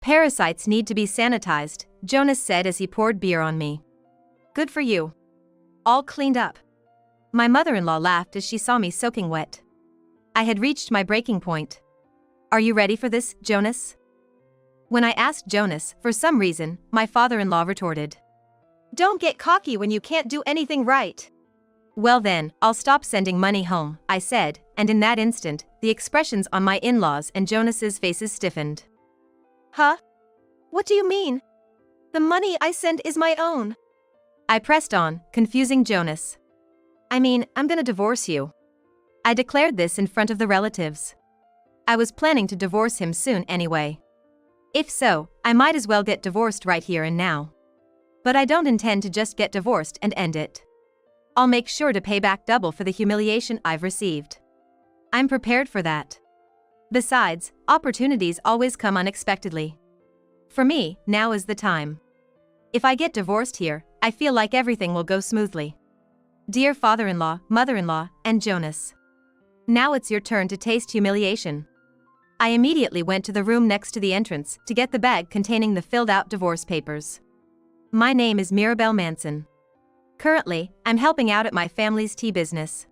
Parasites need to be sanitized, Jonas said as he poured beer on me. Good for you. All cleaned up. My mother-in-law laughed as she saw me soaking wet. I had reached my breaking point. Are you ready for this, Jonas? When I asked Jonas, for some reason, my father-in-law retorted. Don't get cocky when you can't do anything right. Well then, I'll stop sending money home, I said, and in that instant, the expressions on my in-laws and Jonas's faces stiffened. Huh? What do you mean? The money I send is my own. I pressed on, confusing Jonas. I mean, I'm gonna divorce you. I declared this in front of the relatives. I was planning to divorce him soon anyway. If so, I might as well get divorced right here and now. But I don't intend to just get divorced and end it. I'll make sure to pay back double for the humiliation I've received. I'm prepared for that. Besides, opportunities always come unexpectedly. For me, now is the time. If I get divorced here, I feel like everything will go smoothly. Dear father-in-law, mother-in-law, and Jonas. Now it's your turn to taste humiliation. I immediately went to the room next to the entrance to get the bag containing the filled-out divorce papers. My name is Mirabelle Manson. Currently, I'm helping out at my family's tea business.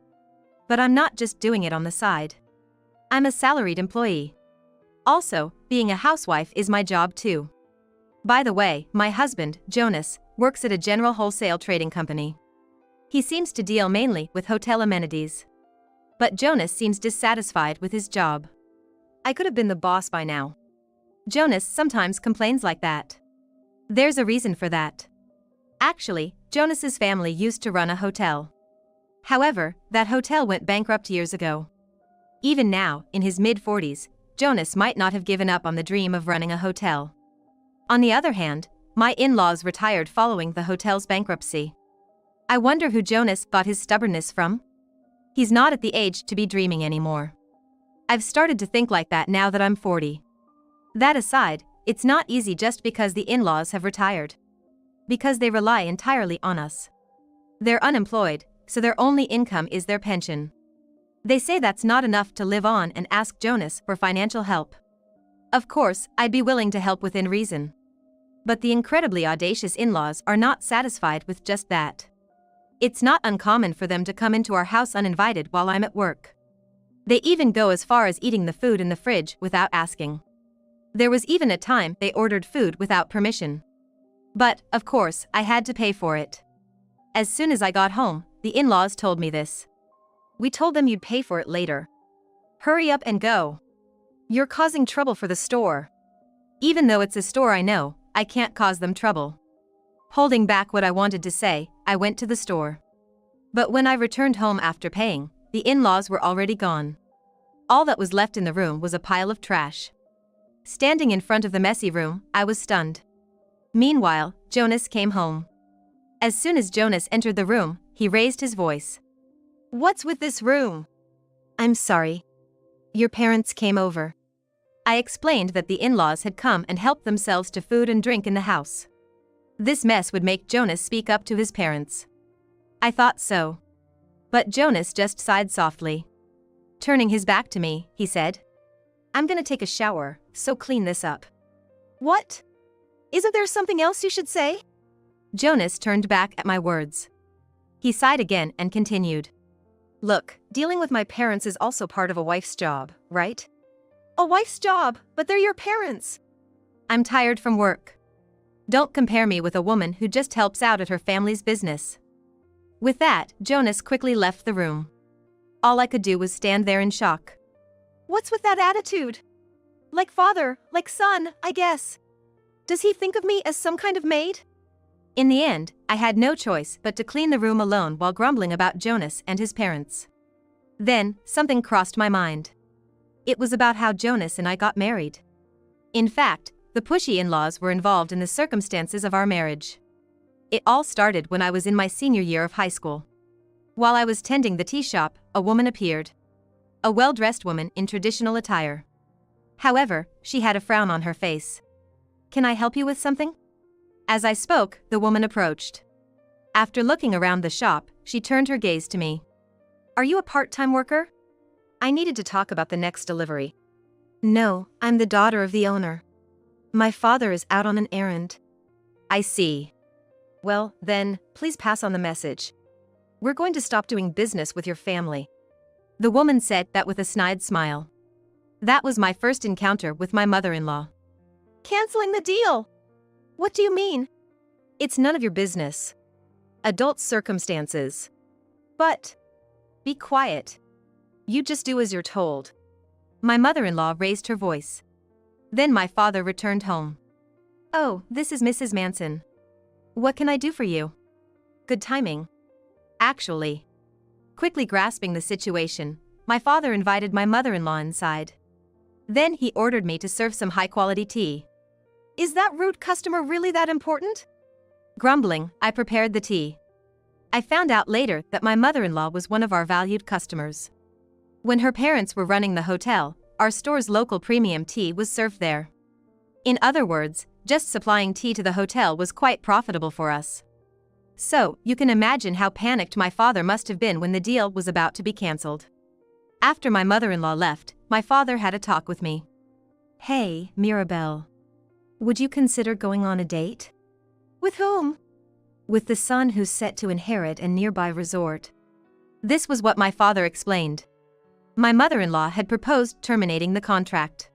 But I'm not just doing it on the side. I'm a salaried employee. Also, being a housewife is my job too. By the way, my husband, Jonas, works at a general wholesale trading company. He seems to deal mainly with hotel amenities. But Jonas seems dissatisfied with his job. I could have been the boss by now. Jonas sometimes complains like that. There's a reason for that. Actually, Jonas's family used to run a hotel. However, that hotel went bankrupt years ago. Even now, in his mid-40s, Jonas might not have given up on the dream of running a hotel. On the other hand, my in-laws retired following the hotel's bankruptcy. I wonder who Jonas got his stubbornness from? He's not at the age to be dreaming anymore. I've started to think like that now that I'm 40. That aside, it's not easy just because the in-laws have retired. Because they rely entirely on us. They're unemployed, so their only income is their pension. They say that's not enough to live on and ask Jonas for financial help. Of course, I'd be willing to help within reason. But the incredibly audacious in-laws are not satisfied with just that. It's not uncommon for them to come into our house uninvited while I'm at work. They even go as far as eating the food in the fridge without asking. There was even a time they ordered food without permission. But, of course, I had to pay for it. As soon as I got home, the in-laws told me this. We told them you'd pay for it later. Hurry up and go. You're causing trouble for the store. Even though it's a store I know, I can't cause them trouble. Holding back what I wanted to say, I went to the store. But when I returned home after paying, the in-laws were already gone. All that was left in the room was a pile of trash. Standing in front of the messy room, I was stunned. Meanwhile, Jonas came home. As soon as Jonas entered the room, he raised his voice. What's with this room? I'm sorry. Your parents came over. I explained that the in-laws had come and helped themselves to food and drink in the house. This mess would make Jonas speak up to his parents. I thought so. But Jonas just sighed softly. Turning his back to me, he said, I'm gonna take a shower, so clean this up. What? Isn't there something else you should say? Jonas turned back at my words. He sighed again and continued. Look, dealing with my parents is also part of a wife's job, right? A wife's job, but they're your parents. I'm tired from work. Don't compare me with a woman who just helps out at her family's business. With that, Jonas quickly left the room. All I could do was stand there in shock. What's with that attitude? Like father, like son, I guess. Does he think of me as some kind of maid? In the end, I had no choice but to clean the room alone while grumbling about Jonas and his parents. Then, something crossed my mind. It was about how Jonas and I got married. In fact, the pushy in-laws were involved in the circumstances of our marriage. It all started when I was in my senior year of high school. While I was tending the tea shop, a woman appeared. A well-dressed woman in traditional attire. However, she had a frown on her face. Can I help you with something? As I spoke, the woman approached. After looking around the shop, she turned her gaze to me. Are you a part-time worker? I needed to talk about the next delivery. No, I'm the daughter of the owner. My father is out on an errand. I see. Well, then, please pass on the message. We're going to stop doing business with your family. The woman said that with a snide smile. That was my first encounter with my mother-in-law. Canceling the deal? What do you mean? It's none of your business. Adult circumstances. But, be quiet. You just do as you're told. My mother-in-law raised her voice. Then my father returned home. Oh, this is Mrs. Manson. What can I do for you? Good timing. Actually. Quickly grasping the situation, my father invited my mother-in-law inside. Then he ordered me to serve some high-quality tea. Is that rude customer really that important? Grumbling, I prepared the tea. I found out later that my mother-in-law was one of our valued customers. When her parents were running the hotel, our store's local premium tea was served there. In other words, just supplying tea to the hotel was quite profitable for us. So, you can imagine how panicked my father must have been when the deal was about to be cancelled. After my mother-in-law left, my father had a talk with me. Hey, Mirabelle. Would you consider going on a date? With whom? With the son who's set to inherit a nearby resort. This was what my father explained. My mother-in-law had proposed terminating the contract.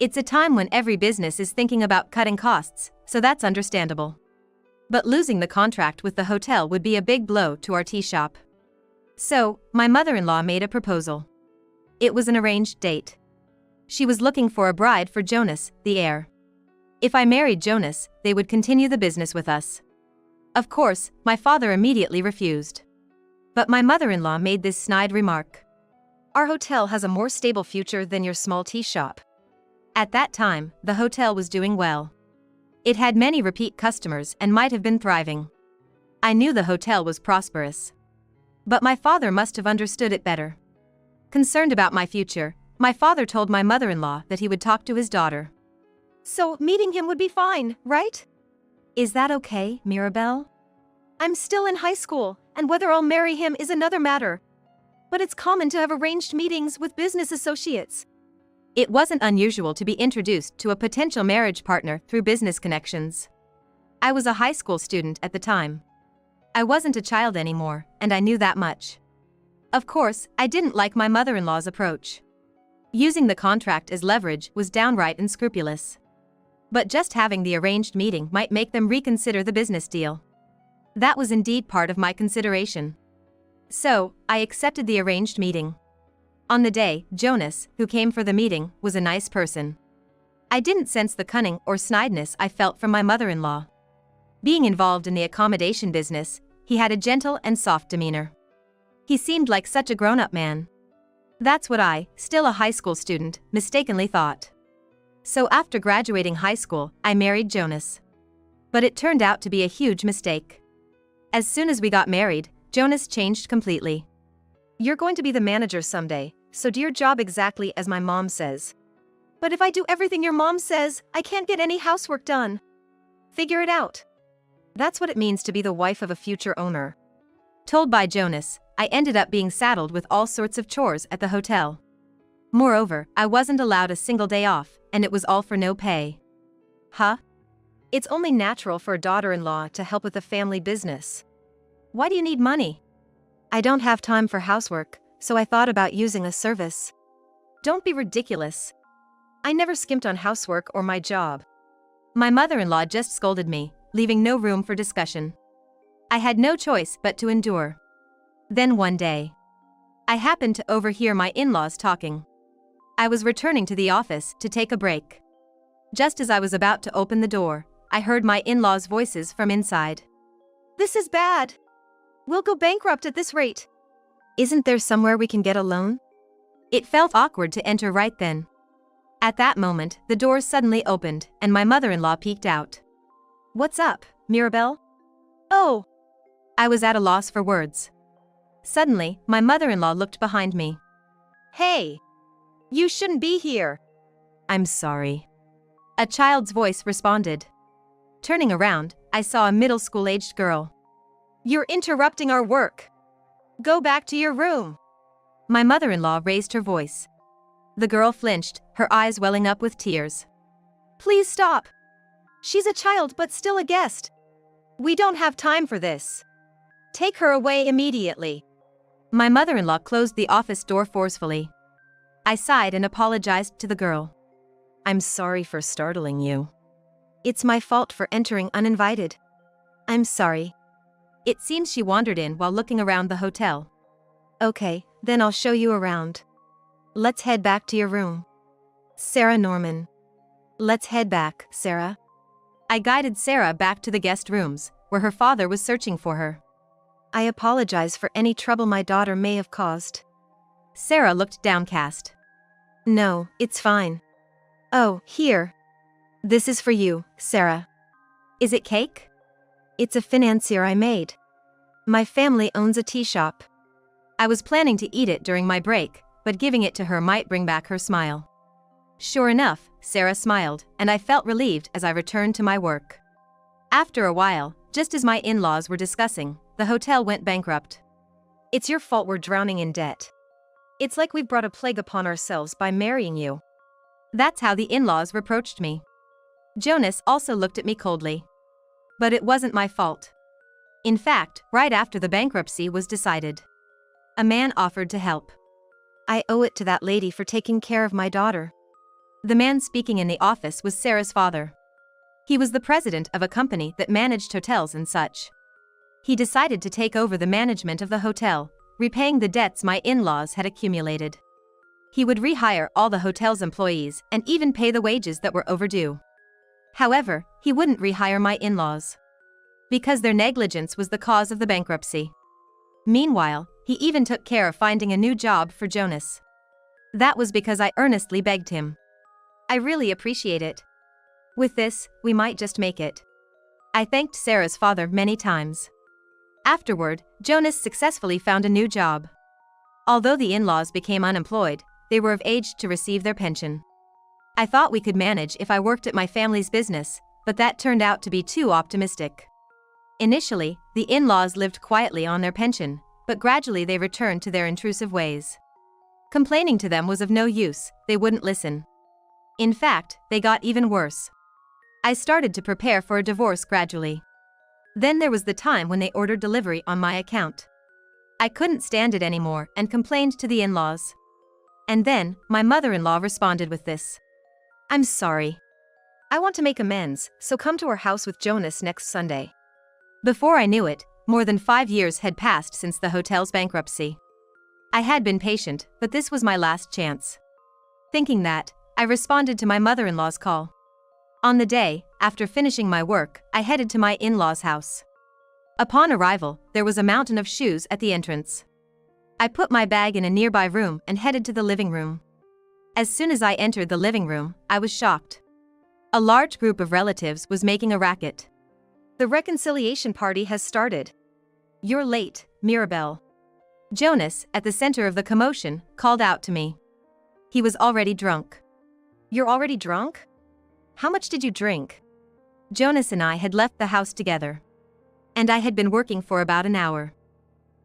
It's a time when every business is thinking about cutting costs, so that's understandable. But losing the contract with the hotel would be a big blow to our tea shop. So, my mother-in-law made a proposal. It was an arranged date. She was looking for a bride for Jonas, the heir. If I married Jonas, they would continue the business with us. Of course, my father immediately refused. But my mother-in-law made this snide remark. Our hotel has a more stable future than your small tea shop. At that time, the hotel was doing well. It had many repeat customers and might have been thriving. I knew the hotel was prosperous. But my father must have understood it better. Concerned about my future, my father told my mother-in-law that he would talk to his daughter. So, meeting him would be fine, right? Is that okay, Mirabelle? I'm still in high school, and whether I'll marry him is another matter. But it's common to have arranged meetings with business associates. It wasn't unusual to be introduced to a potential marriage partner through business connections. I was a high school student at the time. I wasn't a child anymore, and I knew that much. Of course, I didn't like my mother-in-law's approach. Using the contract as leverage was downright unscrupulous. But just having the arranged meeting might make them reconsider the business deal. That was indeed part of my consideration. So, I accepted the arranged meeting. On the day, Jonas, who came for the meeting, was a nice person. I didn't sense the cunning or snideness I felt from my mother-in-law. Being involved in the accommodation business, he had a gentle and soft demeanor. He seemed like such a grown-up man. That's what I, still a high school student, mistakenly thought. So after graduating high school, I married Jonas. But it turned out to be a huge mistake. As soon as we got married, Jonas changed completely. You're going to be the manager someday, so do your job exactly as my mom says. But if I do everything your mom says, I can't get any housework done. Figure it out. That's what it means to be the wife of a future owner. Told by Jonas, I ended up being saddled with all sorts of chores at the hotel. Moreover, I wasn't allowed a single day off, and it was all for no pay. Huh? It's only natural for a daughter-in-law to help with the family business. Why do you need money? I don't have time for housework, so I thought about using a service. Don't be ridiculous. I never skimped on housework or my job. My mother-in-law just scolded me, leaving no room for discussion. I had no choice but to endure. Then one day, I happened to overhear my in-laws talking. I was returning to the office to take a break. Just as I was about to open the door, I heard my in-laws' voices from inside. This is bad. We'll go bankrupt at this rate. Isn't there somewhere we can get a loan? It felt awkward to enter right then. At that moment, the door suddenly opened, and my mother-in-law peeked out. What's up, Mirabelle? Oh! I was at a loss for words. Suddenly, my mother-in-law looked behind me. Hey! You shouldn't be here. I'm sorry. A child's voice responded. Turning around, I saw a middle school-aged girl. You're interrupting our work. Go back to your room. My mother-in-law raised her voice. The girl flinched, her eyes welling up with tears. Please stop. She's a child but still a guest. We don't have time for this. Take her away immediately. My mother-in-law closed the office door forcefully. I sighed and apologized to the girl. I'm sorry for startling you. It's my fault for entering uninvited. I'm sorry. It seems she wandered in while looking around the hotel. Okay, then I'll show you around. Let's head back to your room. Sarah Norman. Let's head back, Sarah. I guided Sarah back to the guest rooms, where her father was searching for her. I apologize for any trouble my daughter may have caused. Sarah looked downcast. No, it's fine. Oh, here. This is for you, Sarah. Is it cake? It's a financier I made. My family owns a tea shop. I was planning to eat it during my break, but giving it to her might bring back her smile. Sure enough, Sarah smiled, and I felt relieved as I returned to my work. After a while, just as my in-laws were discussing, the hotel went bankrupt. It's your fault we're drowning in debt. It's like we've brought a plague upon ourselves by marrying you. That's how the in-laws reproached me. Jonas also looked at me coldly. But it wasn't my fault. In fact, right after the bankruptcy was decided, a man offered to help. I owe it to that lady for taking care of my daughter. The man speaking in the office was Sarah's father. He was the president of a company that managed hotels and such. He decided to take over the management of the hotel, repaying the debts my in-laws had accumulated. He would rehire all the hotel's employees and even pay the wages that were overdue. However, he wouldn't rehire my in-laws, because their negligence was the cause of the bankruptcy. Meanwhile, he even took care of finding a new job for Jonas. That was because I earnestly begged him. I really appreciate it. With this, we might just make it. I thanked Sarah's father many times. Afterward, Jonas successfully found a new job. Although the in-laws became unemployed, they were of age to receive their pension. I thought we could manage if I worked at my family's business, but that turned out to be too optimistic. Initially, the in-laws lived quietly on their pension, but gradually they returned to their intrusive ways. Complaining to them was of no use, they wouldn't listen. In fact, they got even worse. I started to prepare for a divorce gradually. Then there was the time when they ordered delivery on my account. I couldn't stand it anymore and complained to the in-laws. And then, my mother-in-law responded with this. I'm sorry. I want to make amends, so come to our house with Jonas next Sunday. Before I knew it, more than 5 years had passed since the hotel's bankruptcy. I had been patient, but this was my last chance. Thinking that, I responded to my mother-in-law's call. On the day, after finishing my work, I headed to my in-laws' house. Upon arrival, there was a mountain of shoes at the entrance. I put my bag in a nearby room and headed to the living room. As soon as I entered the living room, I was shocked. A large group of relatives was making a racket. The reconciliation party has started. You're late, Mirabelle. Jonas, at the center of the commotion, called out to me. He was already drunk. You're already drunk? How much did you drink? Jonas and I had left the house together. And I had been working for about an hour.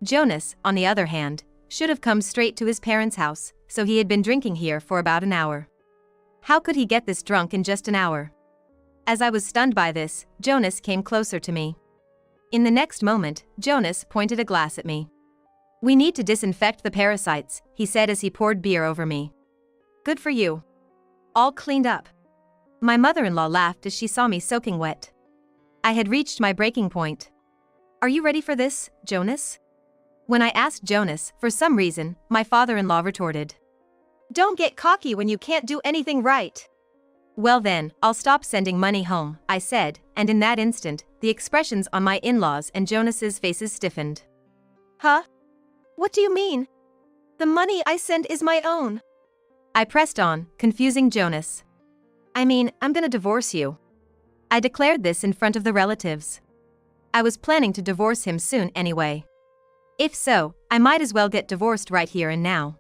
Jonas, on the other hand, should have come straight to his parents' house, so he had been drinking here for about an hour. How could he get this drunk in just an hour? As I was stunned by this, Jonas came closer to me. In the next moment, Jonas pointed a glass at me. We need to disinfect the parasites, he said as he poured beer over me. Good for you. All cleaned up. My mother-in-law laughed as she saw me soaking wet. I had reached my breaking point. Are you ready for this, Jonas? When I asked Jonas, for some reason, my father-in-law retorted. Don't get cocky when you can't do anything right. Well then, I'll stop sending money home, I said, and in that instant, the expressions on my in-laws and Jonas's faces stiffened. Huh? What do you mean? The money I send is my own. I pressed on, confusing Jonas. I mean, I'm gonna divorce you. I declared this in front of the relatives. I was planning to divorce him soon anyway. If so, I might as well get divorced right here and now.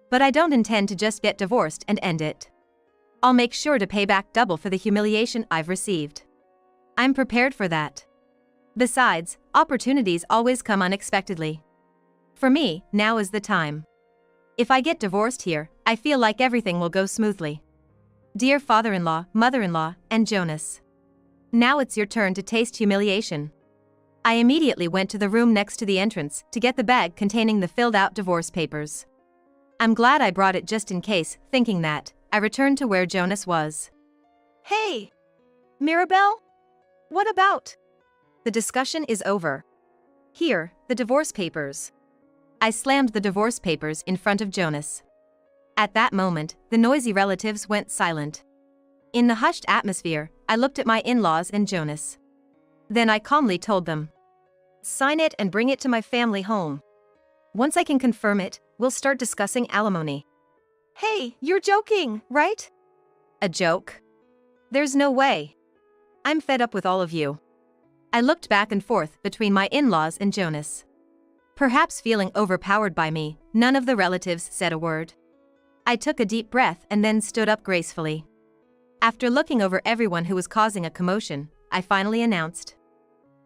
But I don't intend to just get divorced and end it. I'll make sure to pay back double for the humiliation I've received. I'm prepared for that. Besides, opportunities always come unexpectedly. For me, now is the time. If I get divorced here, I feel like everything will go smoothly. Dear father-in-law, mother-in-law, and Jonas. Now it's your turn to taste humiliation. I immediately went to the room next to the entrance to get the bag containing the filled-out divorce papers. I'm glad I brought it just in case, thinking that. I returned to where Jonas was. Hey! Mirabelle? What about? The discussion is over. Here, the divorce papers. I slammed the divorce papers in front of Jonas. At that moment, the noisy relatives went silent. In the hushed atmosphere, I looked at my in-laws and Jonas. Then I calmly told them. Sign it and bring it to my family home. Once I can confirm it, we'll start discussing alimony. Hey, you're joking, right? A joke? There's no way. I'm fed up with all of you. I looked back and forth between my in-laws and Jonas. Perhaps feeling overpowered by me, none of the relatives said a word. I took a deep breath and then stood up gracefully. After looking over everyone who was causing a commotion, I finally announced.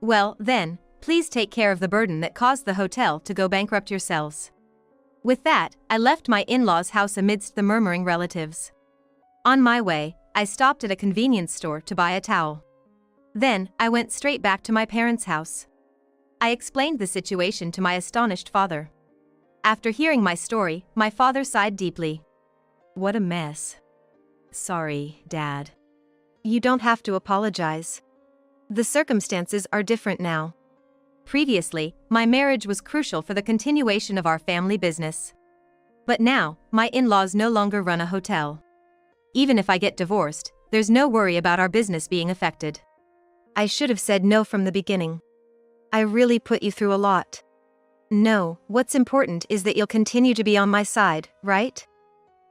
Well, then, please take care of the burden that caused the hotel to go bankrupt yourselves. With that, I left my in-laws' house amidst the murmuring relatives. On my way, I stopped at a convenience store to buy a towel. Then, I went straight back to my parents' house. I explained the situation to my astonished father. After hearing my story, my father sighed deeply. What a mess. Sorry, Dad. You don't have to apologize. The circumstances are different now. Previously, my marriage was crucial for the continuation of our family business. But now, my in-laws no longer run a hotel. Even if I get divorced, there's no worry about our business being affected. I should have said no from the beginning. I really put you through a lot. No, what's important is that you'll continue to be on my side, right?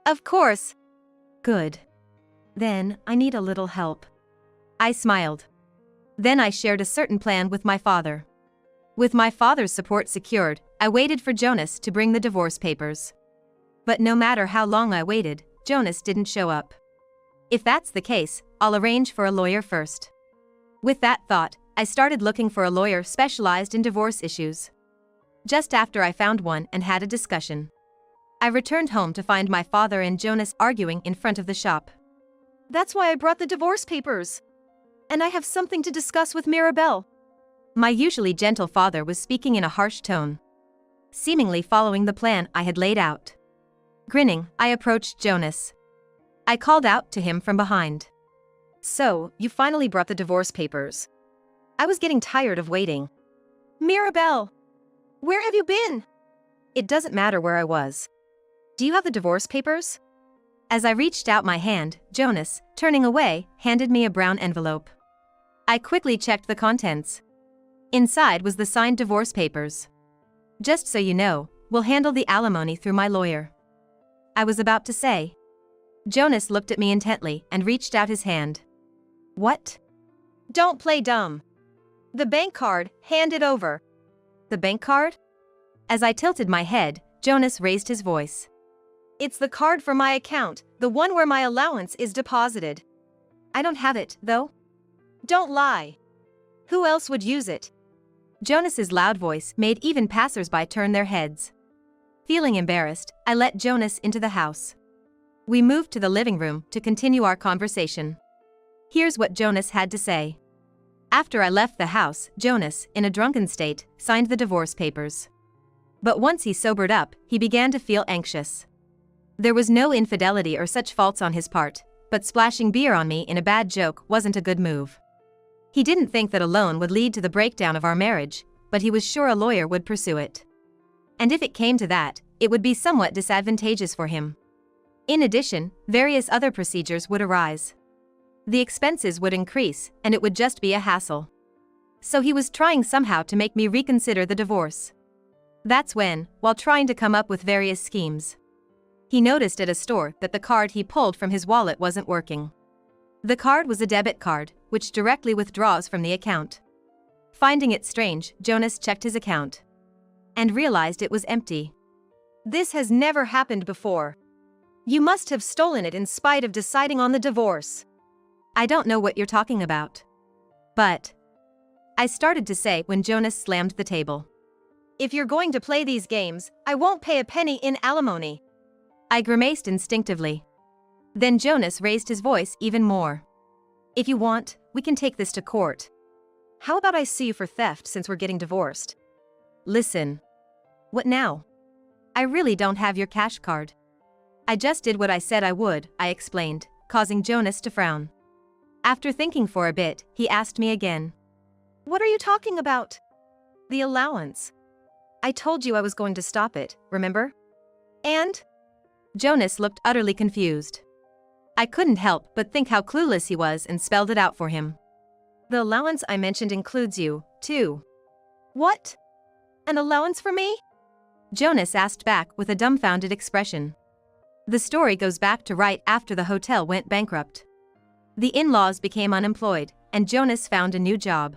Of course. Good. Then, I need a little help. I smiled. Then I shared a certain plan with my father. With my father's support secured, I waited for Jonas to bring the divorce papers. But no matter how long I waited, Jonas didn't show up. If that's the case, I'll arrange for a lawyer first. With that thought, I started looking for a lawyer specialized in divorce issues. Just after I found one and had a discussion, I returned home to find my father and Jonas arguing in front of the shop. That's why I brought the divorce papers. And I have something to discuss with Mirabelle. My usually gentle father was speaking in a harsh tone, seemingly following the plan I had laid out. Grinning, I approached Jonas. I called out to him from behind. So, you finally brought the divorce papers. I was getting tired of waiting. Mirabelle! Where have you been? It doesn't matter where I was. Do you have the divorce papers? As I reached out my hand, Jonas, turning away, handed me a brown envelope. I quickly checked the contents. Inside was the signed divorce papers. Just so you know, we'll handle the alimony through my lawyer. I was about to say. Jonas looked at me intently and reached out his hand. What? Don't play dumb. The bank card, hand it over. The bank card? As I tilted my head, Jonas raised his voice. It's the card for my account, the one where my allowance is deposited. I don't have it, though. Don't lie. Who else would use it? Jonas's loud voice made even passers-by turn their heads. Feeling embarrassed, I let Jonas into the house. We moved to the living room to continue our conversation. Here's what Jonas had to say. After I left the house, Jonas, in a drunken state, signed the divorce papers. But once he sobered up, he began to feel anxious. There was no infidelity or such faults on his part, but splashing beer on me in a bad joke wasn't a good move. He didn't think that a loan would lead to the breakdown of our marriage, but he was sure a lawyer would pursue it. And if it came to that, it would be somewhat disadvantageous for him. In addition, various other procedures would arise. The expenses would increase, and it would just be a hassle. So he was trying somehow to make me reconsider the divorce. That's when, while trying to come up with various schemes, he noticed at a store that the card he pulled from his wallet wasn't working. The card was a debit card, which directly withdraws from the account. Finding it strange, Jonas checked his account and realized it was empty. This has never happened before. You must have stolen it in spite of deciding on the divorce. I don't know what you're talking about. But I started to say when Jonas slammed the table. If you're going to play these games, I won't pay a penny in alimony. I grimaced instinctively. Then Jonas raised his voice even more. If you want, we can take this to court. How about I sue you for theft since we're getting divorced? Listen. What now? I really don't have your cash card. I just did what I said I would, I explained, causing Jonas to frown. After thinking for a bit, he asked me again. What are you talking about? The allowance. I told you I was going to stop it, remember? And? Jonas looked utterly confused. I couldn't help but think how clueless he was and spelled it out for him. The allowance I mentioned includes you, too. What? An allowance for me? Jonas asked back with a dumbfounded expression. The story goes back to right after the hotel went bankrupt. The in-laws became unemployed, and Jonas found a new job.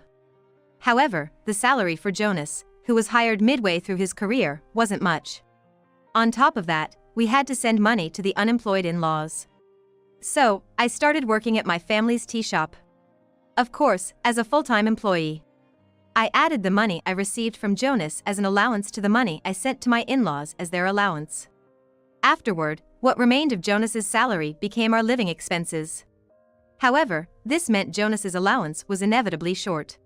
However, the salary for Jonas, who was hired midway through his career, wasn't much. On top of that, we had to send money to the unemployed in-laws. So, I started working at my family's tea shop. Of course, as a full-time employee. I added the money I received from Jonas as an allowance to the money I sent to my in-laws as their allowance. Afterward, what remained of Jonas's salary became our living expenses. However, this meant Jonas's allowance was inevitably short.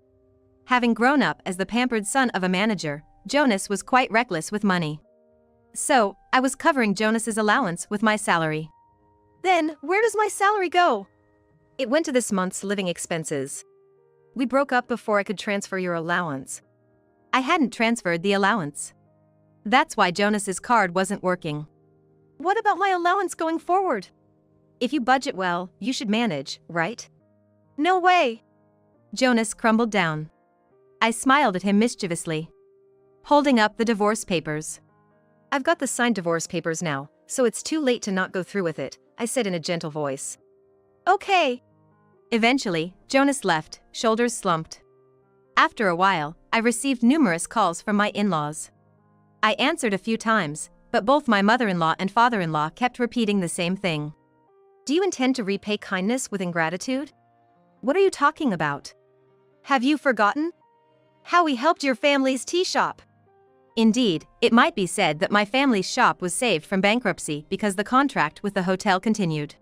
Having grown up as the pampered son of a manager, Jonas was quite reckless with money. So, I was covering Jonas's allowance with my salary. Then, where does my salary go? It went to this month's living expenses. We broke up before I could transfer your allowance. I hadn't transferred the allowance. That's why Jonas's card wasn't working. What about my allowance going forward? If you budget well, you should manage, right? No way! Jonas crumbled down. I smiled at him mischievously, holding up the divorce papers. I've got the signed divorce papers now, so it's too late to not go through with it, I said in a gentle voice. Okay. Eventually, Jonas left, shoulders slumped. After a while, I received numerous calls from my in-laws. I answered a few times, but both my mother-in-law and father-in-law kept repeating the same thing. Do you intend to repay kindness with ingratitude? What are you talking about? Have you forgotten? How we helped your family's tea shop. Indeed, it might be said that my family's shop was saved from bankruptcy because the contract with the hotel continued.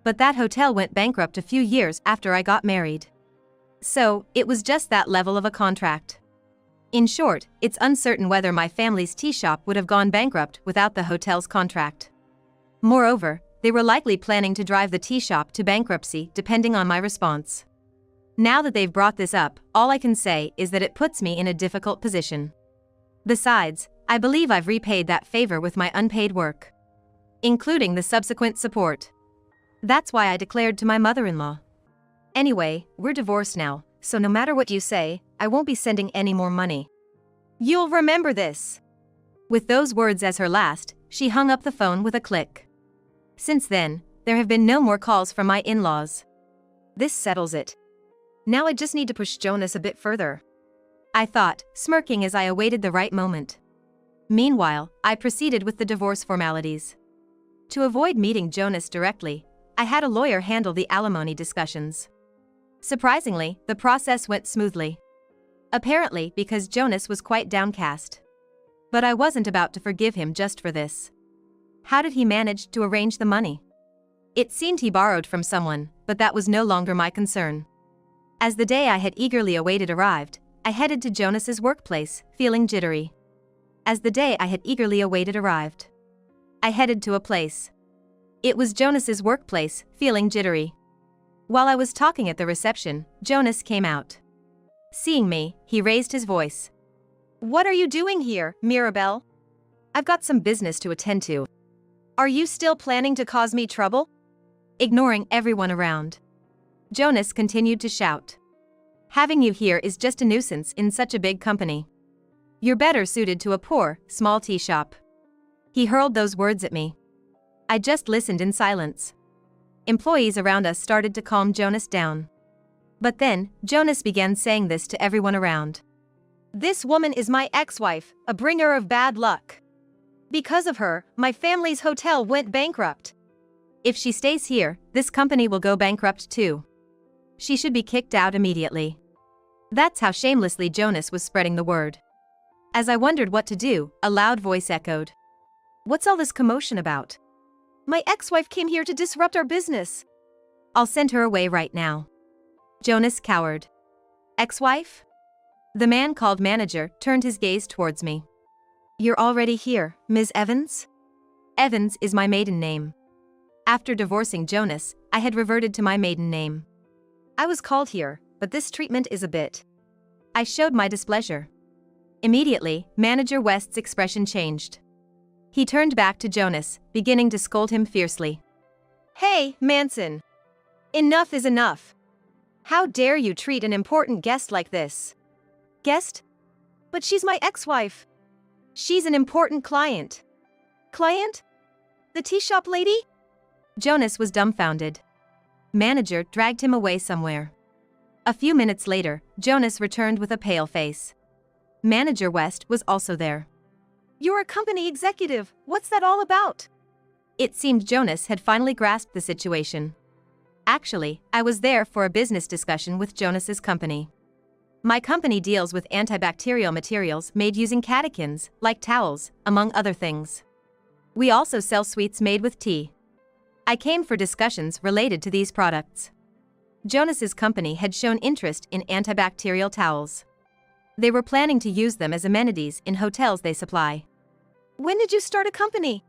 But that hotel went bankrupt a few years after I got married. So, it was just that level of a contract. In short, it's uncertain whether my family's tea shop would have gone bankrupt without the hotel's contract. Moreover, they were likely planning to drive the tea shop to bankruptcy depending on my response. Now that they've brought this up, all I can say is that it puts me in a difficult position. Besides, I believe I've repaid that favor with my unpaid work, including the subsequent support. That's why I declared to my mother-in-law. Anyway, we're divorced now, so no matter what you say, I won't be sending any more money. You'll remember this. With those words as her last, she hung up the phone with a click. Since then, there have been no more calls from my in-laws. This settles it. Now I just need to push Jonas a bit further, I thought, smirking as I awaited the right moment. Meanwhile, I proceeded with the divorce formalities. To avoid meeting Jonas directly, I had a lawyer handle the alimony discussions. Surprisingly, the process went smoothly. Apparently because Jonas was quite downcast. But I wasn't about to forgive him just for this. How did he manage to arrange the money? It seemed he borrowed from someone, but that was no longer my concern. As the day I had eagerly awaited arrived, I headed to Jonas's workplace, feeling jittery. As the day I had eagerly awaited arrived, I headed to a place. It was Jonas's workplace, feeling jittery. While I was talking at the reception, Jonas came out. Seeing me, he raised his voice. What are you doing here, Mirabelle? I've got some business to attend to. Are you still planning to cause me trouble? Ignoring everyone around, Jonas continued to shout. Having you here is just a nuisance in such a big company. You're better suited to a poor, small tea shop. He hurled those words at me. I just listened in silence. Employees around us started to calm Jonas down. But then, Jonas began saying this to everyone around. This woman is my ex-wife, a bringer of bad luck. Because of her, my family's hotel went bankrupt. If she stays here, this company will go bankrupt too. She should be kicked out immediately. That's how shamelessly Jonas was spreading the word. As I wondered what to do, a loud voice echoed. What's all this commotion about? My ex-wife came here to disrupt our business. I'll send her away right now. Jonas cowered. Ex-wife? The man called manager turned his gaze towards me. You're already here, Ms. Evans? Evans is my maiden name. After divorcing Jonas, I had reverted to my maiden name. I was called here, but this treatment is a bit. I showed my displeasure. Immediately, Manager West's expression changed. He turned back to Jonas, beginning to scold him fiercely. Hey, Manson! Enough is enough. How dare you treat an important guest like this? Guest? But she's my ex-wife. She's an important client. Client? The tea shop lady? Jonas was dumbfounded. Manager dragged him away somewhere. A few minutes later, Jonas returned with a pale face. Manager West was also there. You're a company executive, what's that all about? It seemed Jonas had finally grasped the situation. Actually, I was there for a business discussion with Jonas's company. My company deals with antibacterial materials made using catechins, like towels, among other things. We also sell sweets made with tea. I came for discussions related to these products. Jonas's company had shown interest in antibacterial towels. They were planning to use them as amenities in hotels they supply. When did you start a company?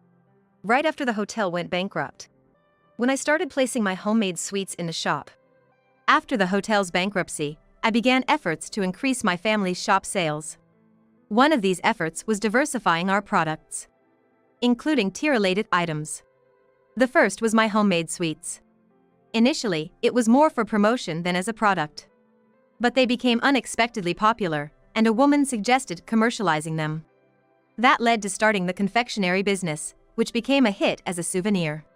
Right after the hotel went bankrupt. When I started placing my homemade sweets in the shop. After the hotel's bankruptcy, I began efforts to increase my family's shop sales. One of these efforts was diversifying our products, including tea-related items. The first was my homemade sweets. Initially, it was more for promotion than as a product. But they became unexpectedly popular, and a woman suggested commercializing them. That led to starting the confectionery business, which became a hit as a souvenir.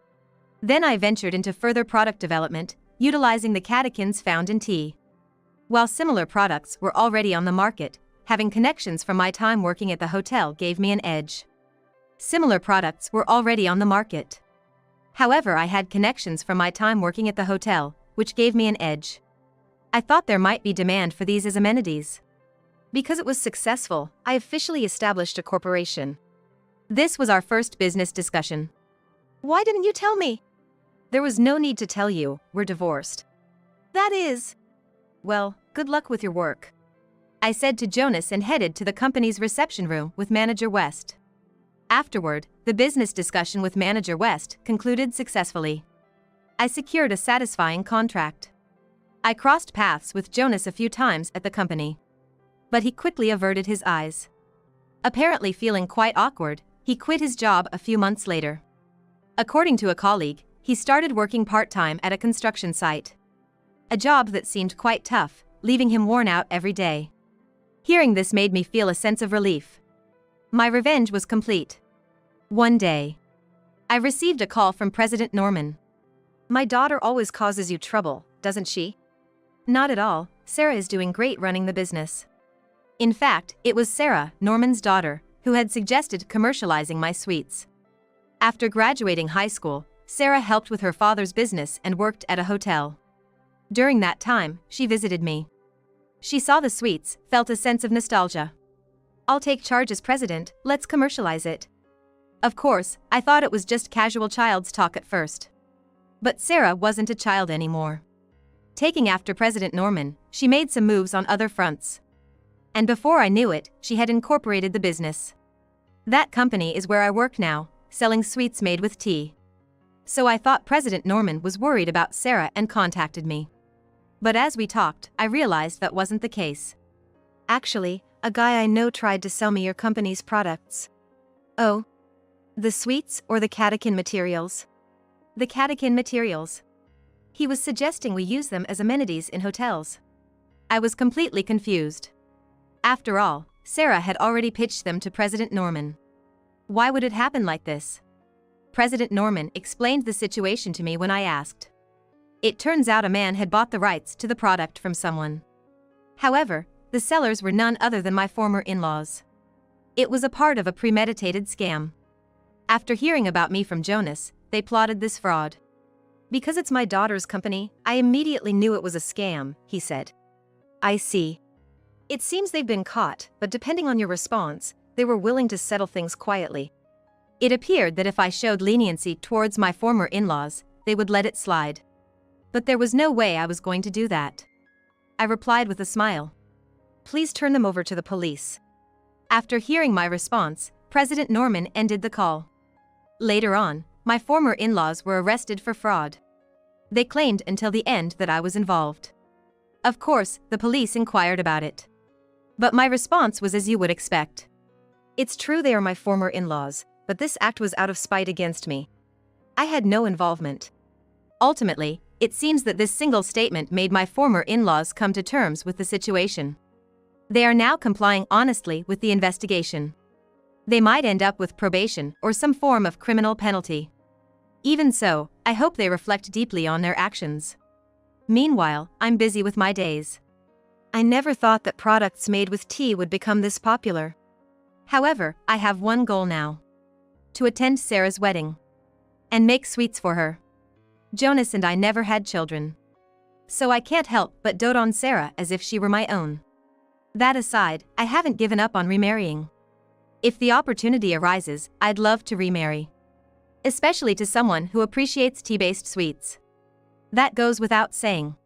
Then I ventured into further product development, utilizing the catechins found in tea. While similar products were already on the market, having connections from my time working at the hotel gave me an edge. Similar products were already on the market. However, I had connections from my time working at the hotel, which gave me an edge. I thought there might be demand for these as amenities. Because it was successful, I officially established a corporation. This was our first business discussion. Why didn't you tell me? There was no need to tell you, we're divorced. That is. Well, good luck with your work, I said to Jonas and headed to the company's reception room with Manager West. Afterward, the business discussion with Manager West concluded successfully. I secured a satisfying contract. I crossed paths with Jonas a few times at the company. But he quickly averted his eyes. Apparently feeling quite awkward, he quit his job a few months later. According to a colleague, he started working part-time at a construction site. A job that seemed quite tough, leaving him worn out every day. Hearing this made me feel a sense of relief. My revenge was complete. One day, I received a call from President Norman. My daughter always causes you trouble, doesn't she? Not at all, Sarah is doing great running the business. In fact, it was Sarah, Norman's daughter, who had suggested commercializing my sweets. After graduating high school, Sarah helped with her father's business and worked at a hotel. During that time, she visited me. She saw the sweets, felt a sense of nostalgia. I'll take charge as president, let's commercialize it. Of course, I thought it was just casual child's talk at first. But Sarah wasn't a child anymore. Taking after President Norman, she made some moves on other fronts. And before I knew it, she had incorporated the business. That company is where I work now, selling sweets made with tea. So I thought President Norman was worried about Sarah and contacted me. But as we talked, I realized that wasn't the case. Actually, a guy I know tried to sell me your company's products. Oh? The sweets or the catechin materials? The catechin materials. He was suggesting we use them as amenities in hotels. I was completely confused. After all, Sarah had already pitched them to President Norman. Why would it happen like this? President Norman explained the situation to me when I asked. It turns out a man had bought the rights to the product from someone. However, the sellers were none other than my former in-laws. It was a part of a premeditated scam. After hearing about me from Jonas, they plotted this fraud. Because it's my daughter's company, I immediately knew it was a scam, he said. I see. It seems they've been caught, but depending on your response, they were willing to settle things quietly. It appeared that if I showed leniency towards my former in-laws, they would let it slide. But there was no way I was going to do that. I replied with a smile. Please turn them over to the police. After hearing my response, President Norman ended the call. Later on, my former in-laws were arrested for fraud. They claimed until the end that I was involved. Of course, the police inquired about it. But my response was as you would expect. It's true they are my former in-laws, but this act was out of spite against me. I had no involvement. Ultimately, it seems that this single statement made my former in-laws come to terms with the situation. They are now complying honestly with the investigation. They might end up with probation or some form of criminal penalty. Even so, I hope they reflect deeply on their actions. Meanwhile, I'm busy with my days. I never thought that products made with tea would become this popular. However, I have one goal now. To attend Sarah's wedding. And make sweets for her. Jonas and I never had children. So I can't help but dote on Sarah as if she were my own. That aside, I haven't given up on remarrying. If the opportunity arises, I'd love to remarry. Especially to someone who appreciates tea-based sweets. That goes without saying.